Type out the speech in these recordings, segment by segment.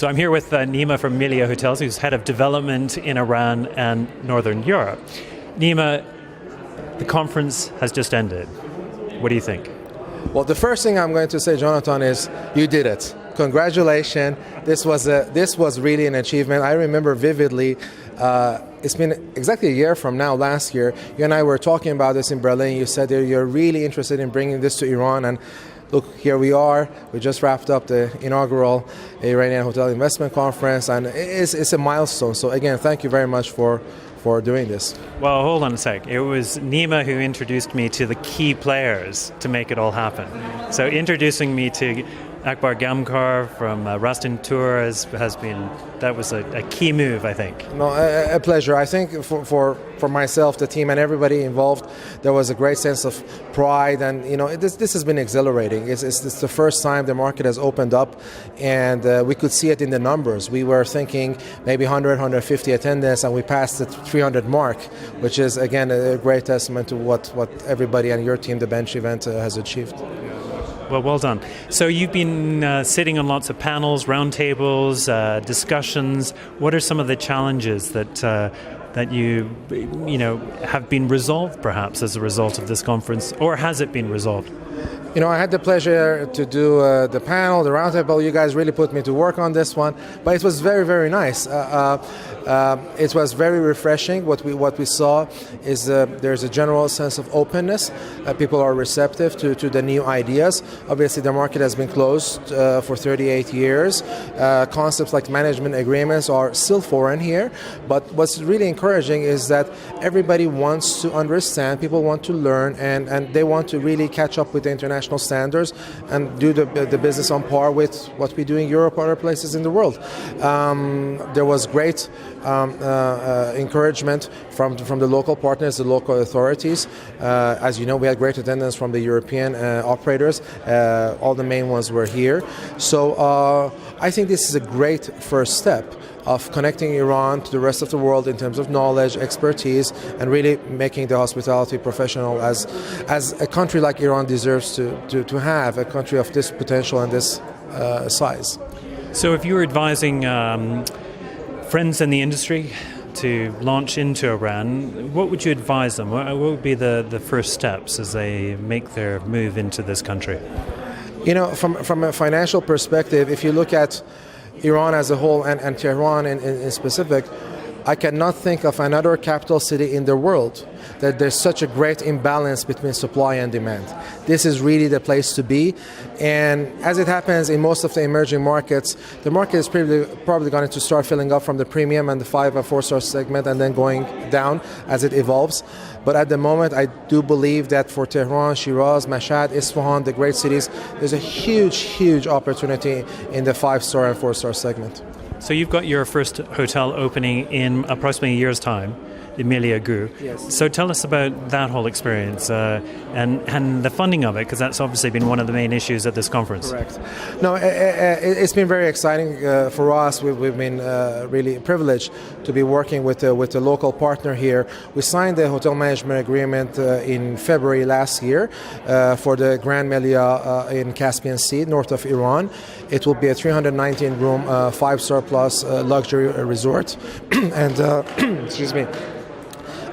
So I'm here with Nima from Meliá Hotels, who's head of development in Iran and Northern Europe. Nima, the conference has just ended. What do you think? Well, the first thing I'm going to say, Jonathan, is you did it. Congratulations. This was really an achievement. I remember vividly, it's been exactly a year from now, last year, you and I were talking about this in Berlin. You said that you're really interested in bringing this to Iran, and look, here we are. We just wrapped up the inaugural Iranian Hotel Investment Conference, and it's a milestone. So again, thank you very much for doing this. Well, hold on a sec. It was Nima who introduced me to the key players to make it all happen. So introducing me to Akbar Gamkar from Rastin Tour that was a key move, I think. No, a pleasure. I think for myself, the team, and everybody involved, there was a great sense of pride, and this has been exhilarating. It's the first time the market has opened up, and we could see it in the numbers. We were thinking maybe 100, 150 attendance, and we passed the 300 mark, which is again a great testament to what everybody and your team, the Bench event, has achieved. Well done. So you've been sitting on lots of panels, roundtables, discussions. What are some of the challenges that you have been resolved, perhaps, as a result of this conference, or has it been resolved? I had the pleasure to do the panel, the roundtable. You guys really put me to work on this one, but it was very, very nice. It was very refreshing. What we saw is there's a general sense of openness. People are receptive to the new ideas. Obviously, the market has been closed for 38 years. Concepts like management agreements are still foreign here, but what's really encouraging is that everybody wants to understand, people want to learn, and they want to really catch up with the international standards and do the business on par with what we do in Europe or other places in the world. There was great encouragement from the local partners, the local authorities. As you know, we had great attendance from the European operators. All the main ones were here. So I think this is a great first step of connecting Iran to the rest of the world in terms of knowledge, expertise, and really making the hospitality professional as a country like Iran deserves to have, a country of this potential and this size. So if you were advising friends in the industry to launch into Iran, what would you advise them? What would be the first steps as they make their move into this country? From a financial perspective, if you look at Iran as a whole and Tehran in specific, I cannot think of another capital city in the world that there's such a great imbalance between supply and demand. This is really the place to be. And as it happens in most of the emerging markets, the market is probably going to start filling up from the premium and the 5 and 4-star segment and then going down as it evolves. But at the moment, I do believe that for Tehran, Shiraz, Mashhad, Isfahan, the great cities, there's a huge, huge opportunity in the 5-star and 4-star segment. So you've got your first hotel opening in approximately a year's time, in Meliá Gu. Yes. So tell us about that whole experience and the funding of it, because that's obviously been one of the main issues at this conference. Correct. No, it's been very exciting for us. We've been really privileged to be working with a local partner here. We signed the hotel management agreement in February last year for the Grand Meliá in Caspian Sea, north of Iran. It will be a 319-room, 5-star plus luxury resort. And, excuse me.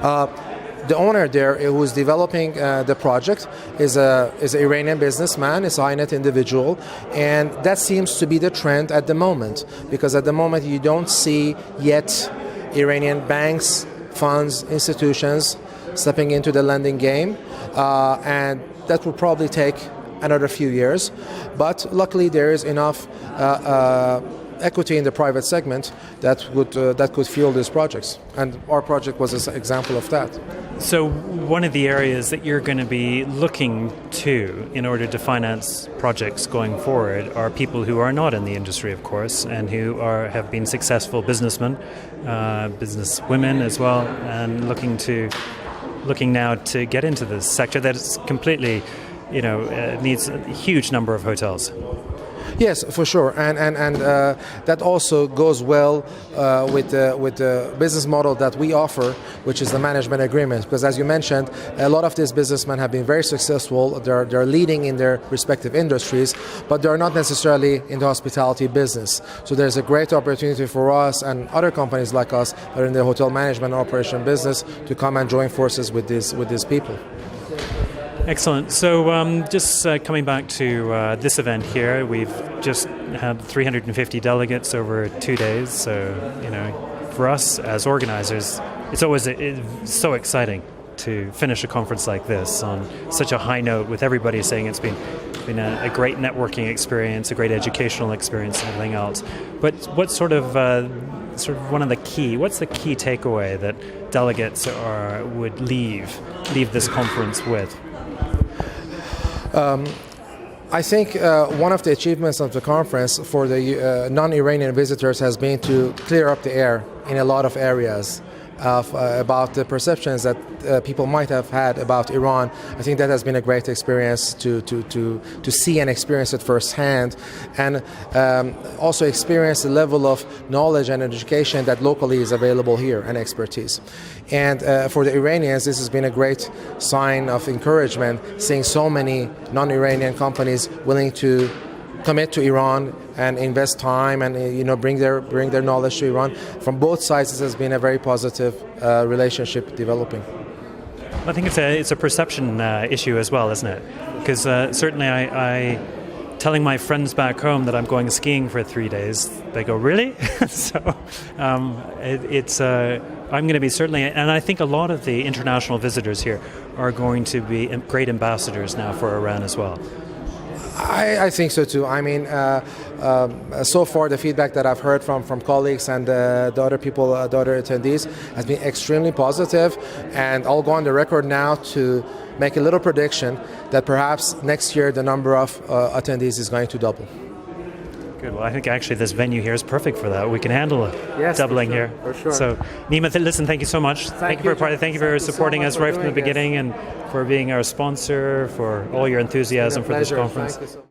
The owner there who is developing the project is an Iranian businessman, is a high-net individual, and that seems to be the trend at the moment, because at the moment you don't see yet Iranian banks, funds, institutions stepping into the lending game, and that will probably take another few years. But luckily there is enough equity in the private segment that could fuel these projects, and our project was an example of that. So one of the areas that you're going to be looking to in order to finance projects going forward are people who are not in the industry, of course, and who have been successful businessmen, businesswomen as well, and looking now to get into this sector that is completely, needs a huge number of hotels. Yes, for sure, and that also goes well with the business model that we offer, which is the management agreement. Because as you mentioned, a lot of these businessmen have been very successful. They're leading in their respective industries, but they're not necessarily in the hospitality business. So there's a great opportunity for us and other companies like us that are in the hotel management and operation business to come and join forces with these people. Excellent. So just coming back to this event here, we've just had 350 delegates over 2 days. So, for us as organizers, it's always so exciting to finish a conference like this on such a high note, with everybody saying it's been a great networking experience, a great educational experience, and everything else. But what's what's the key takeaway that delegates would leave this conference with? I think one of the achievements of the conference for the non-Iranian visitors has been to clear up the air in a lot of areas about the perceptions that people might have had about Iran. I think that has been a great experience to see and experience it firsthand, and also experience the level of knowledge and education that locally is available here, and expertise. And for the Iranians, this has been a great sign of encouragement, seeing so many non-Iranian companies willing to commit to Iran and invest time and bring their knowledge to Iran. From both sides, this has been a very positive relationship developing. I think it's a perception issue as well, isn't it? Because certainly I telling my friends back home that I'm going skiing for 3 days, they go, really? So I'm going to be certainly, and I think a lot of the international visitors here are going to be great ambassadors now for Iran as well. I think so too. I mean, so far the feedback that I've heard from colleagues and the other people, the other attendees, has been extremely positive. And I'll go on the record now to make a little prediction that perhaps next year the number of attendees is going to double. Good. Well, I think actually this venue here is perfect for that. We can handle it. Yes, doubling for sure, here. For sure. So, Nima, listen, thank you so much. Thank you for supporting us right from the beginning, and for being our sponsor, for all your enthusiasm for this conference.